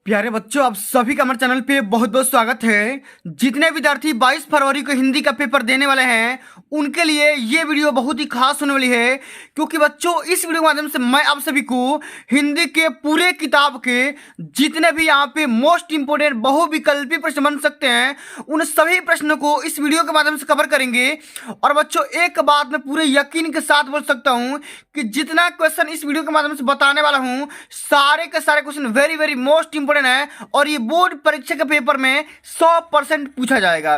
प्यारे बच्चों, आप सभी का हमारे चैनल पे बहुत बहुत स्वागत है। जितने विद्यार्थी 22 फरवरी को हिंदी का पेपर देने वाले हैं उनके लिए ये वीडियो बहुत ही खास होने वाली है, क्योंकि बच्चों इस वीडियो के माध्यम से मैं आप सभी को हिंदी के पूरे किताब के जितने भी यहाँ पे मोस्ट इंपोर्टेंट बहुविकल्पी प्रश्न बन सकते हैं उन सभी प्रश्नों को इस वीडियो के माध्यम से कवर करेंगे। और बच्चों एक बात मैं पूरे यकीन के साथ बोल सकता हूँ कि जितना क्वेश्चन इस वीडियो के माध्यम से बताने वाला हूँ सारे के सारे question very very most important है और ये बोर्ड परीक्षा के पेपर में 100% पूछा जाएगा।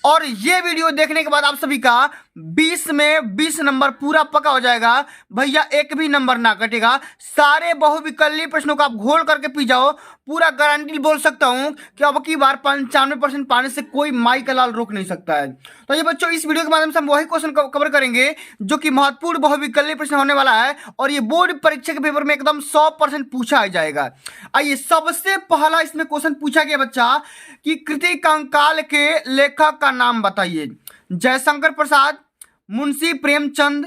और ये वीडियो देखने के बाद आप सभी का 20 में 20 नंबर पूरा पक्का हो जाएगा भैया, एक भी नंबर ना कटेगा। सारे बहुविकल्पी प्रश्नों को आप घोल करके पी जाओ, पूरा गारंटी बोल सकता हूं कि अब की बार 95% पाने से कोई माई का लाल रोक नहीं सकता है। तो ये बच्चों इस वीडियो के माध्यम से हम वही क्वेश्चन कवर करेंगे जो कि महत्वपूर्ण बहुविकल्पी प्रश्न होने वाला है और ये बोर्ड परीक्षा के पेपर में एकदम 100% पूछा जाएगा। आइए सबसे पहला इसमें क्वेश्चन पूछा गया बच्चा कि कृति कंकाल के लेखक का नाम बताइए। जयशंकर प्रसाद, मुंशी प्रेमचंद,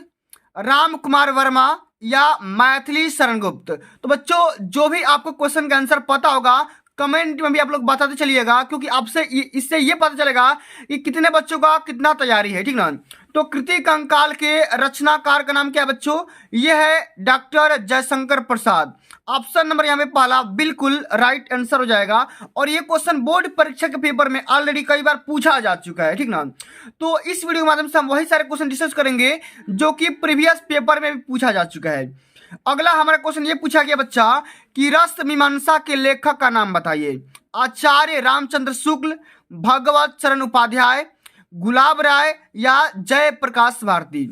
राम कुमार वर्मा या मैथिली शरण गुप्त। तो बच्चों जो भी आपको क्वेश्चन का आंसर पता होगा कमेंट में भी आप लोग बताते चलिएगा, क्योंकि आपसे इससे ये पता चलेगा कि कितने बच्चों का कितना तैयारी है, ठीक ना। तो कृति कंकाल के रचनाकार का नाम क्या है बच्चों? ये है doctor Jaishankar Prasad. Option number यहाँ पे पहला बिल्कुल राइट आंसर हो जाएगा। और ये क्वेश्चन बोर्ड परीक्षा के पेपर में ऑलरेडी कई बार पूछा जा चुका है, ठीक ना। तो इस वीडियो के माध्यम से हम वही सारे क्वेश्चन डिस्कस करेंगे जो कि प्रीवियस पेपर में भी पूछा जा चुका है। अगला हमारा क्वेश्चन ये पूछा गया बच्चा कि रस मीमांसा के लेखक का नाम बताइए। आचार्य रामचंद्र शुक्ल, भगवत शरण उपाध्याय, गुलाब राय या जय प्रकाश भारती।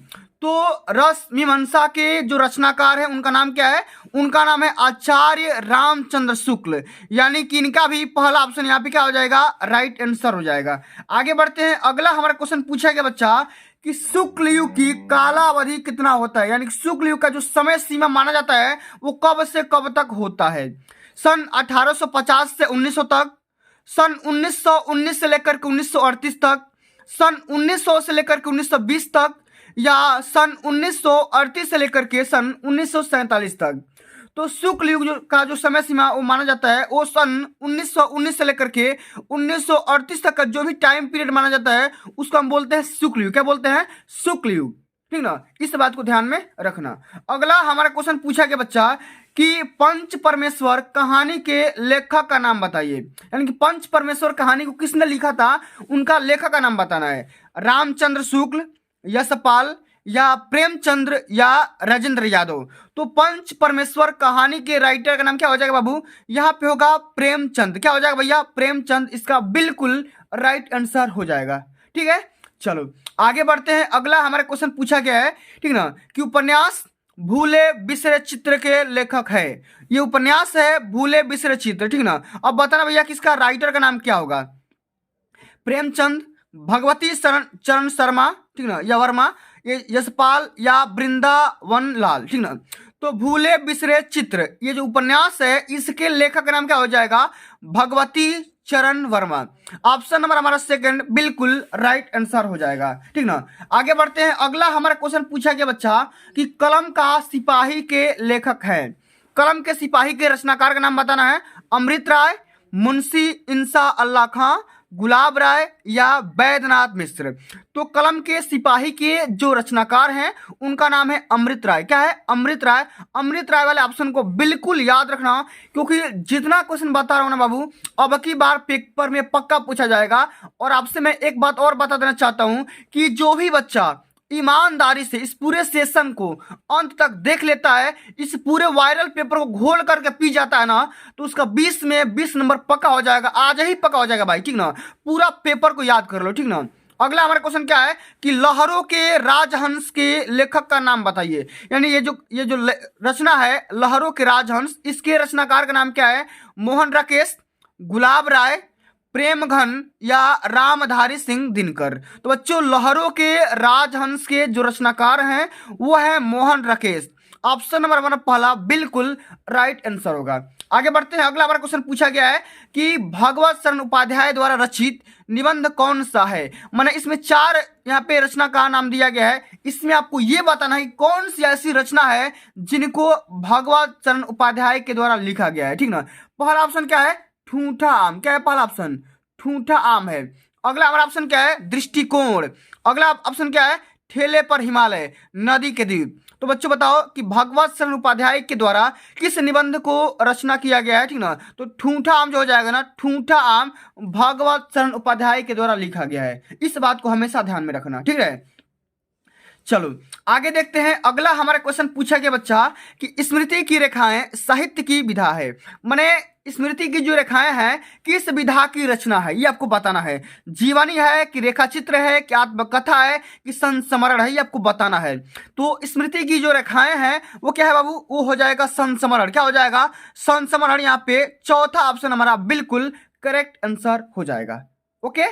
तो रस मीमांसा के जो रचनाकार है उनका नाम क्या है? उनका नाम है आचार्य रामचंद्र शुक्ल, यानी कि इनका भी पहला ऑप्शन यहाँ पे क्या हो जाएगा? राइट आंसर हो जाएगा। आगे बढ़ते हैं। अगला हमारा क्वेश्चन पूछा गया बच्चा कि शुक्ल युग की कालावधि कितना होता है, यानी कि शुक्ल युग का जो समय सीमा माना जाता है वो कब से कब तक होता है? सन 1850 से 1900 तक, सन 1919 से लेकर के 1938 तक, सन 1900 से लेकर के 1920 तक या सन 1938 से लेकर के सन 1947 तक। तो शुक्ल युग का जो समय सीमा वो माना जाता है वो सन 1919 से लेकर के 1938 तक का जो भी टाइम पीरियड माना जाता है उसको हम बोलते हैं शुक्ल युग। क्या बोलते हैं? शुक्ल युग, ठीक ना। इस बात को ध्यान में रखना। अगला हमारा क्वेश्चन पूछा गया बच्चा कि पंच परमेश्वर कहानी के लेखक का नाम बताइए, यानी कि पंच परमेश्वर कहानी को किसने लिखा था उनका लेखक का नाम बताना है। रामचंद्र शुक्ल, यशपाल या प्रेमचंद्र या राजेंद्र यादव। तो पंच परमेश्वर कहानी के राइटर का नाम क्या हो जाएगा बाबू? यहाँ पे होगा प्रेमचंद। क्या हो जाएगा भैया? प्रेमचंद इसका बिल्कुल राइट आंसर हो जाएगा, ठीक है। चलो आगे बढ़ते हैं। अगला हमारा क्वेश्चन पूछा गया है, ठीक ना, कि उपन्यास भूले बिसरे चित्र के लेखक है। ये उपन्यास है भूले बिसरे चित्र, ठीक ना। अब बताना भैया कि इसका राइटर का नाम क्या होगा? प्रेमचंद, भगवती चरण शर्मा, ठीक ना, या वर्मा, ये यशपाल या वृंदावन लाल, ठीक ना। तो भूले बिसरे चित्र ये जो उपन्यास है इसके लेखक का नाम क्या हो जाएगा? भगवती चरण वर्मा। ऑप्शन नंबर हमारा सेकंड बिल्कुल राइट आंसर हो जाएगा, ठीक ना। आगे बढ़ते हैं। अगला हमारा क्वेश्चन पूछा गया बच्चा कि कलम का सिपाही के लेखक है। कलम के सिपाही के रचनाकार का नाम बताना है। अमृत राय, मुंशी इंसा अल्लाह खां, गुलाब राय या बैद्यनाथ मिश्र। तो कलम के सिपाही के जो रचनाकार हैं उनका नाम है अमृत राय। क्या है? अमृत राय। अमृत राय वाले ऑप्शन को बिल्कुल याद रखना, क्योंकि जितना क्वेश्चन बता रहा हूं ना बाबू अब की बार पेपर में पक्का पूछा जाएगा। और आपसे मैं एक बात और बता देना चाहता हूं कि जो भी बच्चा ईमानदारी से इस पूरे सेशन को अंत तक देख लेता है, इस पूरे वायरल पेपर को घोल करके पी जाता है ना, तो उसका 20 में 20 नंबर पक्का हो जाएगा। आज ही पक्का हो जाएगा भाई, ठीक ना। पूरा पेपर को याद कर लो, ठीक ना। अगला हमारा क्वेश्चन क्या है कि लहरों के राजहंस के लेखक का नाम बताइए। यानी ये जो रचना है लहरों के राजहंस, इसके रचनाकार का नाम क्या है? मोहन राकेश, गुलाब राय, प्रेमघन या रामधारी सिंह दिनकर। तो बच्चों लहरों के राजहंस के जो रचनाकार हैं वो है मोहन राकेश। ऑप्शन नंबर हमारा पहला बिल्कुल राइट आंसर होगा। आगे बढ़ते हैं। अगला हमारा क्वेश्चन पूछा गया है कि भगवत शरण उपाध्याय द्वारा रचित निबंध कौन सा है। मैंने इसमें 4 यहाँ पे रचना का नाम दिया गया है, इसमें आपको ये बताना है कौन सी ऐसी रचना है जिनको भगवत शरण उपाध्याय के द्वारा लिखा गया है, ठीक ना। पहला ऑप्शन क्या है? ठूठा आम, क्या है पहला ऑप्शन? ठूठा आम है। अगला हमारा ऑप्शन क्या है? दृष्टिकोण। अगला ऑप्शन क्या है? ठेले पर हिमालय, नदी के द्वीप। तो बच्चों बताओ कि भगवत शरण उपाध्याय के द्वारा किस निबंध को रचना किया गया है, ठीक ना? तो ठूठा आम जो हो जाएगा ना, ठूठा आम भगवत शरण उपाध्याय के द्वारा लिखा गया है। इस बात को हमेशा ध्यान में रखना, ठीक है। चलो आगे देखते हैं। अगला हमारा क्वेश्चन पूछा गया बच्चा कि स्मृति की रेखाएं साहित्य की विधा है, माने स्मृति की जो रेखाएं हैं किस विधा की रचना है, ये आपको बताना है। जीवनी है कि रेखा चित्र है कि आत्मकथा है कि संस्मरण है, ये आपको बताना है। तो स्मृति की जो रेखाएं हैं वो क्या है बाबू? वो हो जाएगा संस्मरण। क्या हो जाएगा? संस्मरण। यहाँ पे चौथा ऑप्शन हमारा बिल्कुल करेक्ट आंसर हो जाएगा। ओके,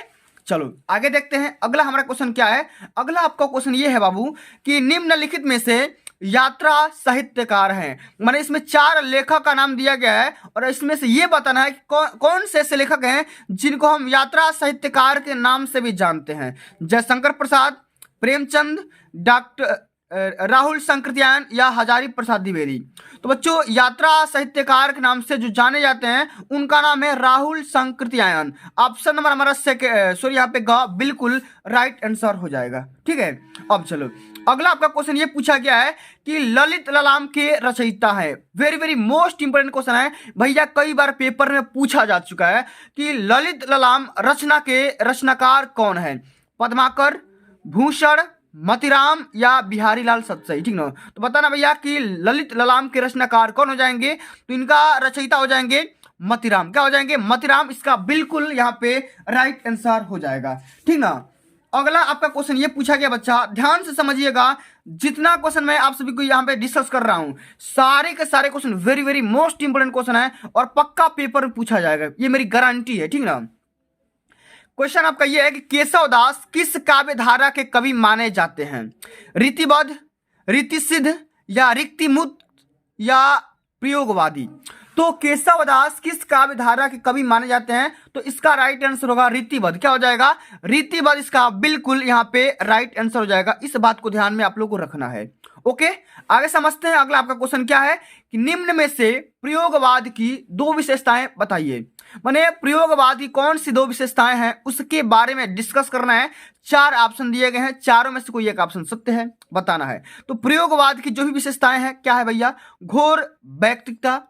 चलो आगे देखते हैं। अगला हमारा क्वेश्चन क्या है? अगला आपका क्वेश्चन ये है बाबू कि निम्नलिखित में से यात्रा साहित्यकार हैं, माने इसमें 4 लेखक का नाम दिया गया है और इसमें से ये बताना है कि कौन से ऐसे लेखक हैं जिनको हम यात्रा साहित्यकार के नाम से भी जानते हैं। जयशंकर प्रसाद, प्रेमचंद, डॉक्टर राहुल संकृत्यायन या हजारी प्रसाद द्विवेदी। तो बच्चों यात्रा साहित्यकार के नाम से जो जाने जाते हैं उनका नाम है राहुल संकृत्यायन। ऑप्शन नंबर हमारा सॉरी यहाँ पे ग बिल्कुल राइट आंसर हो जाएगा, ठीक है। अब चलो अगला आपका क्वेश्चन ये पूछा गया है कि ललित ललाम के रचयिता है। Very very most important question है भैया, कई बार पेपर में पूछा जा चुका है कि ललित ललाम रचना के रचनाकार कौन है? पद्माकर, भूषण, मतीराम या बिहारी लाल सतसई, ठीक ना? तो बताना भैया कि ललित ललाम के रचनाकार कौन हो जाएंगे? तो इनका रचयिता हो जाएंगे मतीराम। क्या हो जाएंगे? मतीराम। इसका बिल्कुल यहाँ पे राइट आंसर हो जाएगा, ठीक ना। अगला आपका क्वेश्चन ये पूछा गया बच्चा, ध्यान से समझिएगा। जितना क्वेश्चन मैं आप सभी को यहाँ पे डिस्कस कर रहा हूं सारे के सारे question very very most important question है और पक्का पेपर में पूछा जाएगा, ये मेरी गारंटी है, ठीक ना। क्वेश्चन आपका यह है कि केशव दास किस काव्य धारा के कवि माने जाते हैं? रीतिबद्ध, रीतिसिद्ध या रिक्तिमुक्त या प्रयोगवादी। तो केशव दास किस काव्य धारा के कवि माने जाते हैं? तो इसका राइट आंसर होगा रीतिबद्ध। क्या हो जाएगा? रीतिबद्ध इसका बिल्कुल यहाँ पे राइट आंसर हो जाएगा। इस बात को ध्यान में आप लोग को रखना है। ओके, आगे समझते हैं। अगला आपका क्वेश्चन क्या है कि निम्न में से प्रयोगवाद की 2 विशेषताएं बताइए। माने प्रयोगवाद की कौन सी 2 विशेषताएं हैं उसके बारे में डिस्कस करना है। 4 ऑप्शन दिए गए हैं, चारों में से कोई एक ऑप्शन सत्य है, बताना है। तो प्रयोगवाद की जो भी विशेषताएं हैं क्या है भैया? घोर वैयक्तिकता,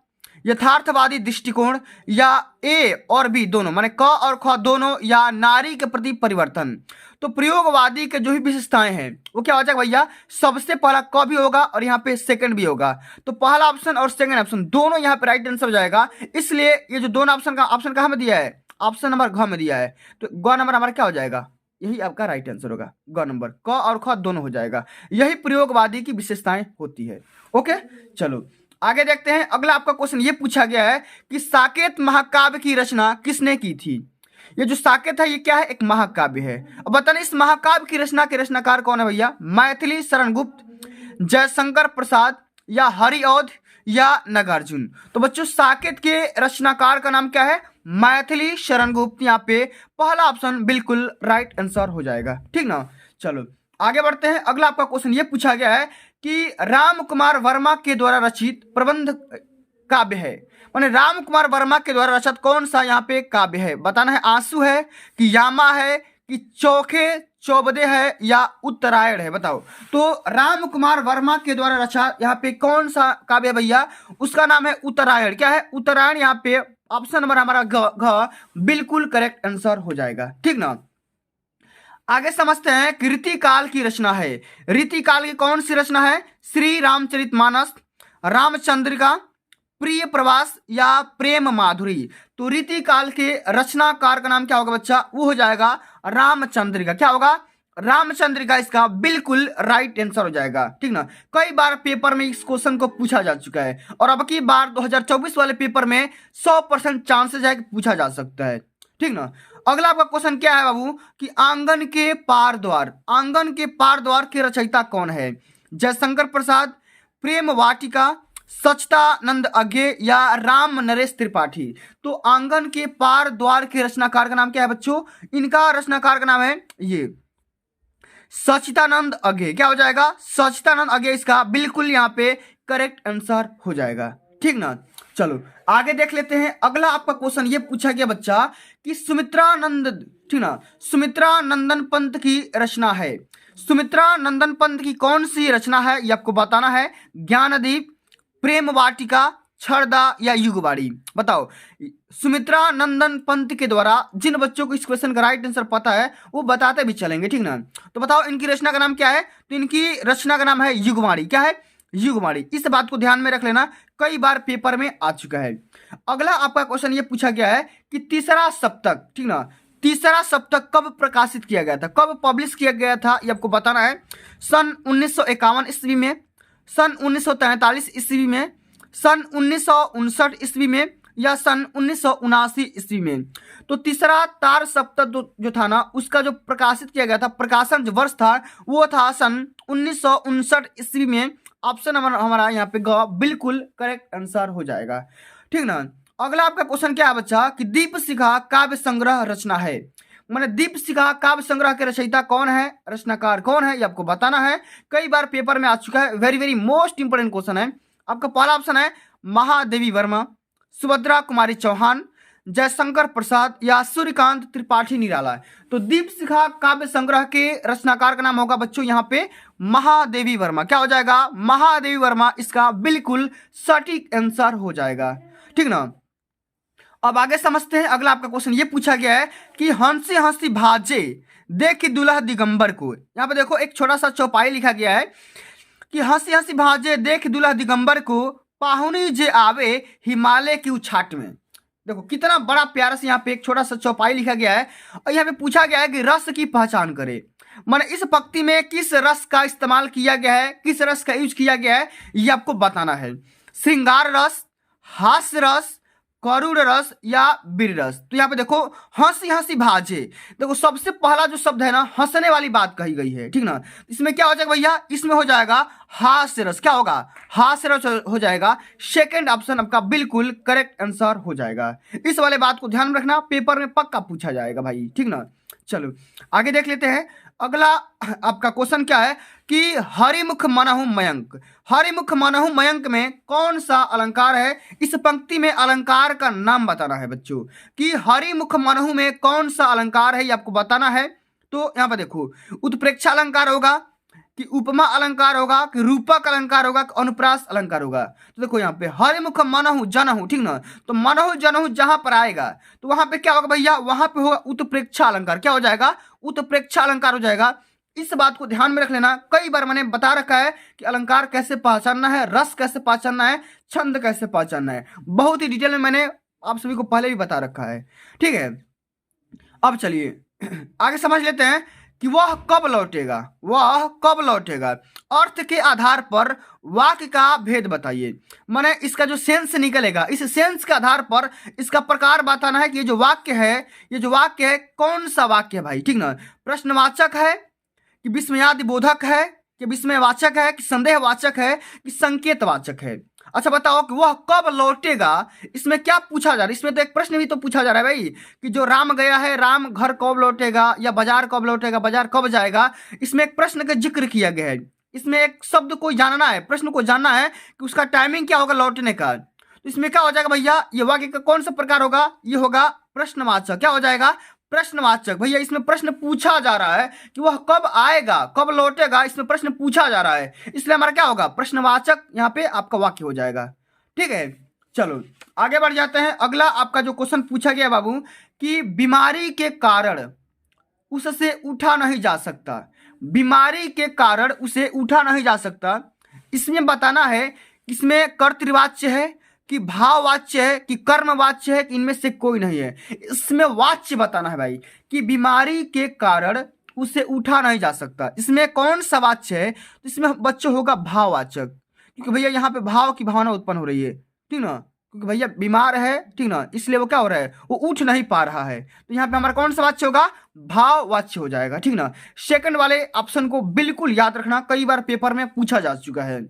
यथार्थवादी दृष्टिकोण या ए और बी दोनों, माने क और ख दोनों, या नारी के प्रति परिवर्तन। तो प्रयोगवादी के जो भी विशेषताएं हैं वो क्या हो जाएगा भैया? सबसे पहला क भी होगा और यहाँ पे सेकंड भी होगा। तो पहला ऑप्शन और सेकंड ऑप्शन दोनों यहाँ पे राइट आंसर हो जाएगा। इसलिए ये जो दोनों ऑप्शन कहाँ में दिया है? ऑप्शन नंबर घ में दिया है। तो ग नंबर हमारा क्या हो जाएगा? यही आपका राइट आंसर होगा। ग नंबर, क और ख दोनों हो जाएगा। यही प्रयोगवादी की विशेषताएं होती है। ओके, चलो आगे देखते हैं। अगला आपका क्वेश्चन ये पूछा गया है कि साकेत महाकाव्य की रचना किसने की थी? ये जो साकेत है ये क्या है? एक महाकाव्य है। अब बताना इस महाकाव्य की रचना के रचनाकार कौन है भैया? मैथिली शरण गुप्त, जयशंकर प्रसाद या हरिऔध या नागार्जुन। तो बच्चों साकेत के रचनाकार का नाम क्या है? मैथिली शरण गुप्त। यहाँ पे पहला ऑप्शन बिल्कुल राइट आंसर हो जाएगा, ठीक ना। चलो आगे बढ़ते हैं। अगला आपका क्वेश्चन ये पूछा गया है कि राम कुमार वर्मा के द्वारा रचित प्रबंध काव्य है, माने राम कुमार वर्मा के द्वारा रचित कौन सा यहाँ पे काव्य है? बताना है आंसू है कि यामा है कि चौखे चौबदे है या उत्तरायण है, बताओ। तो राम कुमार वर्मा के द्वारा रचा यहाँ पे कौन सा काव्य है भैया? उसका नाम है उत्तरायण। क्या है? उत्तरायण। यहाँ पे ऑप्शन नंबर हमारा घ बिल्कुल करेक्ट आंसर हो जाएगा, ठीक ना। आगे समझते हैं कि रीतिकाल की रचना है। रीतिकाल की कौन सी रचना है? श्री रामचरितमानस, रामचंद्रिका, प्रिय प्रवास या प्रेम माधुरी। तो रीतिकाल के रचनाकार का नाम क्या होगा बच्चा? वो हो जाएगा रामचंद्रिका। क्या होगा? रामचंद्रिका इसका बिल्कुल राइट आंसर हो जाएगा, ठीक ना। कई बार पेपर में इस क्वेश्चन को पूछा जा चुका है और अब की बार 2024 वाले पेपर में 100% चांसेस है कि पूछा जा सकता है, ठीक ना। अगला आपका क्वेश्चन क्या है बाबू कि आंगन के पार द्वार, आंगन के पार द्वार के रचयिता कौन है? जयशंकर प्रसाद, प्रेम वाटिका, सच्चिदानंद अज्ञे या राम नरेश त्रिपाठी। तो आंगन के पार द्वार के रचनाकार का नाम क्या है बच्चों? इनका रचनाकार का नाम है ये सच्चिदानंद अज्ञे। क्या हो जाएगा? सच्चिदानंद अज्ञे इसका बिल्कुल यहाँ पे करेक्ट आंसर हो जाएगा, ठीक ना। चलो आगे देख लेते हैं। अगला आपका क्वेश्चन ये पूछा गया बच्चा कि सुमित्रानंद, ठीक ना, सुमित्रानंदन पंत की रचना है। सुमित्रानंदन पंत की कौन सी रचना है ये आपको बताना है। ज्ञानदीप, प्रेम वाटिका, छड़दा या युगवाड़ी। बताओ सुमित्रानंदन पंत के द्वारा जिन बच्चों को इस क्वेश्चन का राइट आंसर पता है वो बताते भी चलेंगे, ठीक ना। तो बताओ इनकी रचना का नाम क्या है। तो इनकी रचना का नाम है युगवाड़ी। क्या है? युगवाड़ी। इस बात को ध्यान में रख लेना, कई बार पेपर में आ चुका है। अगला आपका क्वेश्चन ये पूछा गया है कि तीसरा सप्तक, ठीक ना, तीसरा सप्तक कब प्रकाशित किया गया था, कब पब्लिश किया गया था ये आपको बताना है। सन 1951 ईस्वी में, सन 1943 ईस्वी में, सन 1959 ईस्वी में या सन 1979 ईस्वी में। तो तीसरा तार सप्तक जो था ना उसका जो प्रकाशित किया गया था, प्रकाशन जो वर्ष था वो था सन 1959 ईस्वी में। ऑप्शन हमारा यहाँ पे ग बिल्कुल करेक्ट आंसर हो जाएगा, ठीक ना। अगला आपका क्वेश्चन क्या है बच्चा कि दीपशिखा काव्य संग्रह रचना है। मैंने दीपशिखा काव्य संग्रह के रचयिता कौन है, रचनाकार कौन है ये आपको बताना है। कई बार पेपर में आ चुका है, very very most important question है। आपका पहला ऑप्शन है महादेवी वर्मा, सुभद्रा कुमारी चौहान, जयशंकर प्रसाद या सूर्यकांत त्रिपाठी निराला। तो दीपशिखा काव्य संग्रह के रचनाकार का नाम होगा बच्चों यहाँ पे महादेवी वर्मा। क्या हो जाएगा? महादेवी वर्मा इसका बिल्कुल सटीक आंसर हो जाएगा, ठीक ना। अब आगे समझते हैं। अगला आपका क्वेश्चन ये पूछा गया है कि हंसी हंसी भाजे देख दुल्हा दिगंबर को। यहाँ पे देखो एक छोटा सा चौपाई लिखा गया है कि हंसी हंसी भाजे देख दुल्हा दिगंबर को, पाहुनी जे आवे हिमालय की उछाट में। देखो कितना बड़ा प्यारा से यहाँ पे एक छोटा सा चौपाई लिखा गया है और यहाँ पे पूछा गया है कि रस की पहचान करे। माने इस पंक्ति में किस रस का इस्तेमाल किया गया है, किस रस का यूज किया गया है ये आपको बताना है। श्रृंगार रस, हास्य रस, करुण रस या वीर रस। तो यहाँ पे देखो हंसी हंसी भाजे, देखो सबसे पहला जो शब्द है ना हंसने वाली बात कही गई है, ठीक ना। इसमें क्या हो जाएगा भैया? इसमें हो जाएगा हास्य रस। क्या होगा? हास्य रस हो जाएगा। सेकंड ऑप्शन आपका बिल्कुल करेक्ट आंसर हो जाएगा। इस वाले बात को ध्यान में रखना, पेपर में पक्का पूछा जाएगा भाई, ठीक ना। चलो आगे देख लेते हैं। अगला आपका क्वेश्चन क्या है कि हरिमुख मनहु मयंक, हरिमुख मनहु मयंक में कौन सा अलंकार है। इस पंक्ति में अलंकार का नाम बताना है बच्चों कि हरिमुख मनहु में कौन सा अलंकार है ये आपको बताना है। तो यहाँ पर देखो उत्प्रेक्षा अलंकार होगा कि उपमा अलंकार होगा कि रूपक अलंकार होगा कि अनुप्रास अलंकार होगा। तो देखो यहाँ पे हरिमुख मनहु जनहु, ठीक ना। तो मनहु जनहु जहां पर आएगा तो वहां पे क्या होगा भैया? वहां पे होगा उत्प्रेक्षा अलंकार। क्या हो जाएगा? उत्प्रेक्षा अलंकार हो जाएगा। इस बात को ध्यान में रख लेना, कई बार मैंने बता रखा है कि अलंकार कैसे पहचानना है, रस कैसे पहचानना है, छंद कैसे पहचानना है। बहुत ही डिटेल में मैंने आप सभी को पहले भी बता रखा है, ठीक है। अब चलिए आगे समझ लेते हैं कि वह कब लौटेगा, वह कब लौटेगा। अर्थ के आधार पर वाक्य का भेद बताइए। माने इसका जो सेंस निकलेगा, इस सेंस के आधार पर इसका प्रकार बताना है कि ये जो वाक्य है, ये जो वाक्य है कौन सा वाक्य है भाई, ठीक ना। प्रश्नवाचक है कि विस्मयादि बोधक है कि विस्मयवाचक है कि संदेहवाचक है कि संकेतवाचक है। अच्छा बताओ कि वह कब लौटेगा, इसमें क्या पूछा जा रहा है? इसमें तो एक प्रश्न भी तो पूछा जा रहा है भाई कि जो राम गया है, राम घर कब लौटेगा या बाजार कब लौटेगा, बाजार कब जाएगा। इसमें एक प्रश्न का जिक्र किया गया है, इसमें एक शब्द को जानना है, प्रश्न को जानना है कि उसका टाइमिंग क्या होगा लौटने का। तो इसमें क्या हो जाएगा भैया? ये वाक्य का कौन सा प्रकार होगा? ये होगा प्रश्नवाचक। क्या हो जाएगा? प्रश्नवाचक। भैया इसमें प्रश्न पूछा जा रहा है कि वह कब आएगा, कब लौटेगा, इसमें प्रश्न पूछा जा रहा है, इसलिए हमारा क्या होगा? प्रश्नवाचक यहाँ पे आपका वाक्य हो जाएगा, ठीक है। चलो आगे बढ़ जाते हैं। अगला आपका जो क्वेश्चन पूछा गया बाबू कि बीमारी के कारण उससे उठा नहीं जा सकता, बीमारी के कारण उसे उठा नहीं जा सकता। इसमें बताना है इसमें कर्तृवाच्य है कि भाववाच्य है कि कर्मवाच्य है कि इनमें से कोई नहीं है। इसमें वाच्य बताना है भाई कि बीमारी के कारण उसे उठा नहीं जा सकता। इसमें कौन सा वाच्य है? तो इसमें बच्चों होगा भाववाचक, क्योंकि भैया यहाँ पे भाव की भावना उत्पन्न हो रही है, ठीक ना। क्योंकि भैया बीमार है, ठीक ना, इसलिए वो क्या हो रहा है? वो उठ नहीं पा रहा है। तो यहाँ पे हमारा कौन सा वाच्य होगा? भाववाच्य हो जाएगा, ठीक ना। सेकंड वाले ऑप्शन को बिल्कुल याद रखना, कई बार पेपर में पूछा जा चुका है।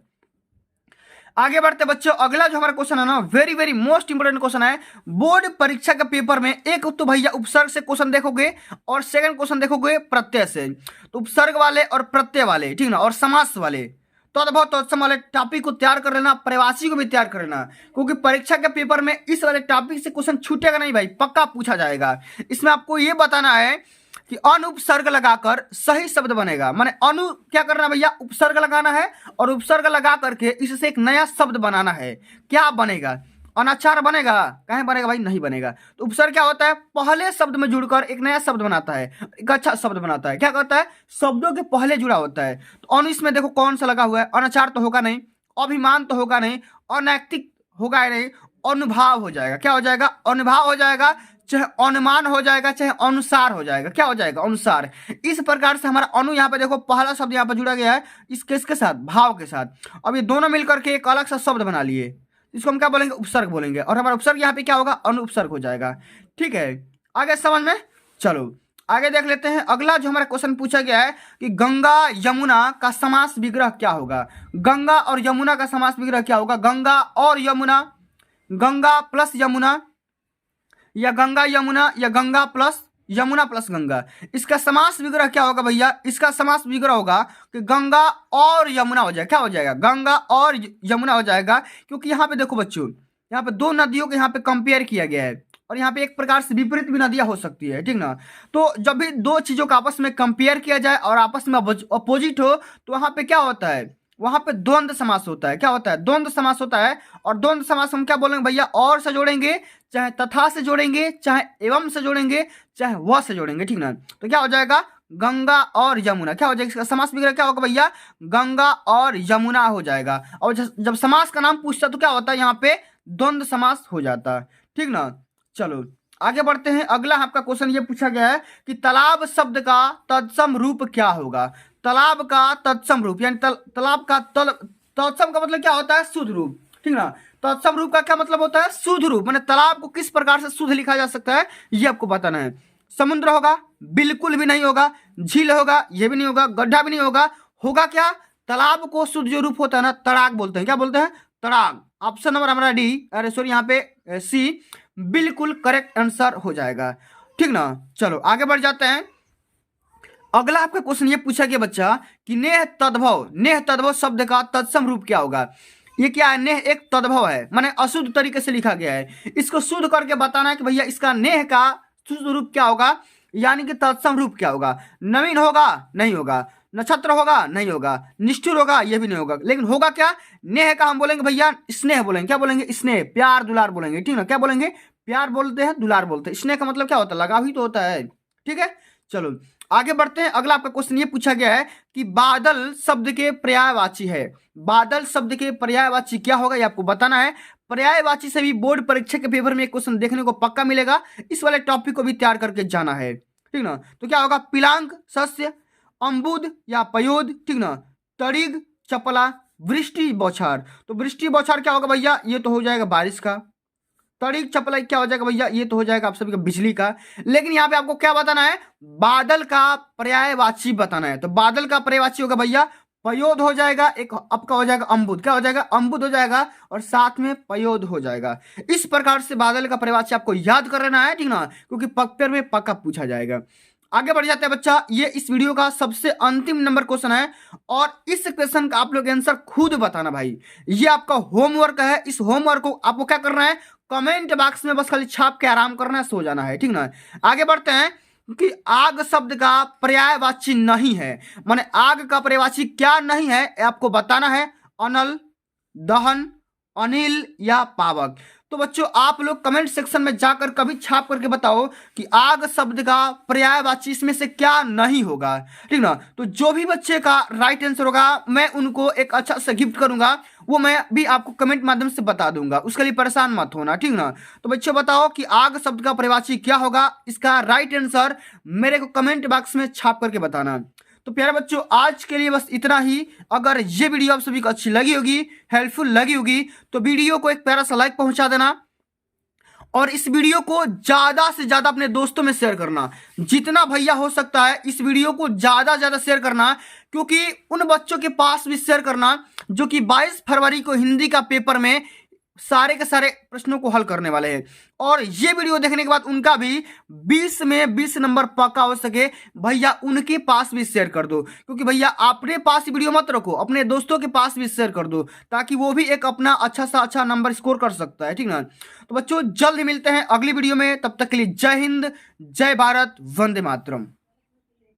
आगे बढ़ते बच्चों, अगला जो हमारा क्वेश्चन है ना very very most important question है। बोर्ड परीक्षा के पेपर में एक तो भैया उपसर्ग से क्वेश्चन देखोगे और सेकंड क्वेश्चन देखोगे प्रत्यय से। तो उपसर्ग वाले और प्रत्यय वाले, ठीक ना, और समास वाले। तद्भव तत्सम वाले टॉपिक को तैयार कर लेना, प्रवासी को भी तैयार कर लेना, क्योंकि परीक्षा के पेपर में इस वाले टॉपिक से क्वेश्चन छूटेगा नहीं भाई, पक्का पूछा जाएगा। इसमें आपको ये बताना है कि अनुपसर्ग लगाकर सही शब्द बनेगा। माने अनु क्या करना भैया, उपसर्ग लगाना है और उपसर्ग लगा करके इससे एक नया शब्द बनाना है। क्या बनेगा, अनाचार बनेगा? कहीं बनेगा भाई, नहीं बनेगा। तो उपसर्ग क्या होता है, पहले शब्द में जुड़कर एक नया शब्द बनाता है, एक अच्छा शब्द बनाता है। क्या करता है, शब्दों के पहले जुड़ा होता है। तो अनु इसमें देखो कौन सा लगा हुआ है, अनाचार तो होगा नहीं, अभिमान तो होगा नहीं, अनैतिक होगा ही नहीं, अनुभाव हो जाएगा। क्या हो जाएगा, अनुभाव हो जाएगा, चाहे अनुमान हो जाएगा, चाहे अनुसार हो जाएगा। क्या हो जाएगा, अनुसार। इस प्रकार से हमारा अनु यहाँ पे देखो पहला शब्द यहाँ पे जुड़ा गया है इसके साथ, भाव के साथ। अब ये दोनों मिलकर के एक अलग सा शब्द बना लिए, इसको हम क्या बोलेंगे, उपसर्ग बोलेंगे। और हमारा उपसर्ग यहाँ पे क्या होगा, अनुपसर्ग हो जाएगा। ठीक है, आगे समझ में। चलो आगे देख लेते हैं। अगला जो हमारा क्वेश्चन पूछा गया है कि गंगा यमुना का समास विग्रह क्या होगा। गंगा और यमुना का समास विग्रह क्या होगा, गंगा और यमुना, गंगा प्लस यमुना, या गंगा यमुना, या गंगा प्लस यमुना प्लस गंगा। इसका समास विग्रह क्या होगा भैया, इसका समास विग्रह होगा कि गंगा और यमुना हो जाएगा। क्या हो जाएगा, गंगा और यमुना हो जाएगा। क्योंकि यहाँ पे देखो बच्चों, यहाँ पे दो नदियों को यहाँ पे कंपेयर किया गया है, और यहाँ पे एक प्रकार से विपरीत भी नदियां हो सकती है, ठीक ना। तो जब भी दो चीजों का आपस में कंपेयर किया जाए और आपस में अपोजिट हो, तो वहां पे क्या होता है, वहां पे द्वंद्व समास होता है। क्या होता है, द्वंद्व समास होता है। और द्वंद्व समास हम क्या बोलेंगे भैया, और से जोड़ेंगे, चाहे तथा से जोड़ेंगे, चाहे एवं से जोड़ेंगे, चाहे वह से जोड़ेंगे, ठीक ना। तो क्या हो जाएगा, गंगा और यमुना। क्या हो जाएगा, इसका समास विग्रह क्या होगा भैया, गंगा और यमुना हो जाएगा। और जब समास का नाम पूछता तो क्या होता है, यहाँ पे द्वंद्व समास हो जाता है, ठीक ना। चलो आगे बढ़ते हैं। अगला आपका क्वेश्चन ये पूछा गया है कि तालाब शब्द का तत्सम रूप क्या होगा। तालाब का तत्सम रूप, यानी तालाब का तत्सम का मतलब क्या होता है, शुद्ध रूप, ठीक ना। तत्सम रूप का क्या मतलब होता है, शुद्ध रूप। माने तालाब को किस प्रकार से शुद्ध लिखा जा सकता है, ये आपको बताना है। समुद्र होगा, बिल्कुल भी नहीं होगा। झील होगा, ये भी नहीं होगा। गड्ढा भी नहीं होगा। होगा क्या, तालाब को शुद्ध जो रूप होता है ना, तड़ाक बोलते हैं। क्या बोलते हैं, तड़ाक। ऑप्शन नंबर हमारा डी, अरे सॉरी यहाँ पे सी बिल्कुल करेक्ट आंसर हो जाएगा, ठीक ना। चलो आगे बढ़ जाते हैं। अगला आपका क्वेश्चन ये पूछा गया बच्चा कि नेह तद्भव शब्द का तत्सम रूप क्या होगा। ये क्या है, नेह एक तद्भव है, माने अशुद्ध तरीके से लिखा गया है। इसको शुद्ध करके बताना है कि भैया इसका नेह का शुद्ध रूप क्या होगा, यानी कि तत्सम रूप क्या होगा। नवीन होगा, नहीं होगा। नक्षत्र होगा, नहीं होगा। निष्ठुर होगा, ये भी नहीं होगा। लेकिन होगा क्या, नेह का हम बोलेंगे भैया स्नेह बोलेंगे। क्या बोलेंगे, स्नेह, प्यार दुलार बोलेंगे, ठीक ना। क्या बोलेंगे, प्यार बोलते हैं, दुलार बोलते हैं। स्नेह का मतलब क्या होता है, लगाव ही तो होता है, ठीक है। चलो आगे बढ़ते हैं। अगला आपका क्वेश्चन ये पूछा गया है कि बादल शब्द के पर्यायवाची है। बादल शब्द के पर्यायवाची क्या होगा, ये आपको बताना है। पर्यायवाची से भी बोर्ड परीक्षा के पेपर में एक क्वेश्चन देखने को पक्का मिलेगा। इस वाले टॉपिक को भी तैयार करके जाना है, ठीक ना। तो क्या होगा, पिलांग शस्य, अम्बुद या पयोद, ठीक ना। तड़िग, चपला, वृष्टि बौछार। तो वृष्टि बौछार क्या होगा भैया, ये तो हो जाएगा बारिश का। तड़िग चपला क्या हो जाएगा भैया, ये तो हो जाएगा आप सभी का बिजली का। लेकिन यहाँ पे आपको क्या बताना है, बादल का पर्यायवाची बताना है। तो बादल का पर्यायवाची होगा भैया पयोद हो जाएगा, एक आपका हो जाएगा अम्बुद। क्या हो जाएगा, अम्बुद हो जाएगा, और साथ में पयोद हो जाएगा। इस प्रकार से बादल का पर्यायवाची आपको याद कर लेना है, ठीक ना, क्योंकि पेपर में पक्का पूछा जाएगा। आगे बढ़ जाते हैं बच्चा। ये इस वीडियो का सबसे अंतिम नंबर क्वेश्चन है, और इस क्वेश्चन का आप लोग आंसर खुद बताना भाई। ये आपका होमवर्क है। इस होमवर्क को आपको क्या करना है, कमेंट बॉक्स में बस खाली छाप के आराम करना है, सो जाना है, ठीक ना। आगे बढ़ते हैं कि आग शब्द का पर्यायवाची नहीं है। माने आग का पर्यायवाची क्या नहीं है, आपको बताना है। अनल, दहन, अनिल या पावक। तो बच्चों आप लोग कमेंट सेक्शन में जाकर कभी छाप करके बताओ कि आग शब्द का पर्यायवाची इसमें से क्या नहीं होगा, ठीक ना। तो जो भी बच्चे का राइट आंसर होगा मैं उनको एक अच्छा सा गिफ्ट करूंगा, वो मैं भी आपको कमेंट माध्यम से बता दूंगा, उसके लिए परेशान मत होना, ठीक ना। तो बच्चों बताओ कि आग शब्द का पर्यायवाची क्या होगा, इसका राइट आंसर मेरे को कमेंट बॉक्स में छाप करके बताना। तो प्यारे बच्चों आज के लिए बस इतना ही। अगर ये वीडियो आप सभी को अच्छी लगी होगी, हेल्पफुल लगी होगी, तो वीडियो को एक प्यारा सा लाइक पहुंचा देना, और इस वीडियो को ज्यादा से ज्यादा अपने दोस्तों में शेयर करना। जितना भैया हो सकता है इस वीडियो को ज्यादा ज्यादा शेयर करना, क्योंकि उन बच्चों के पास भी शेयर करना जो कि 22 फरवरी को हिंदी का पेपर में सारे के सारे प्रश्नों को हल करने वाले हैं। और ये वीडियो देखने के बाद उनका भी 20 में 20 नंबर पक्का हो सके भैया उनके पास भी शेयर कर दो, क्योंकि भैया अपने पास वीडियो मत रखो, अपने दोस्तों के पास भी शेयर कर दो ताकि वो भी एक अपना अच्छा नंबर स्कोर कर सकता है, ठीक ना। तो बच्चों जल्द ही मिलते हैं अगली वीडियो में, तब तक के लिए जय हिंद, जय भारत, वंदे मातरम।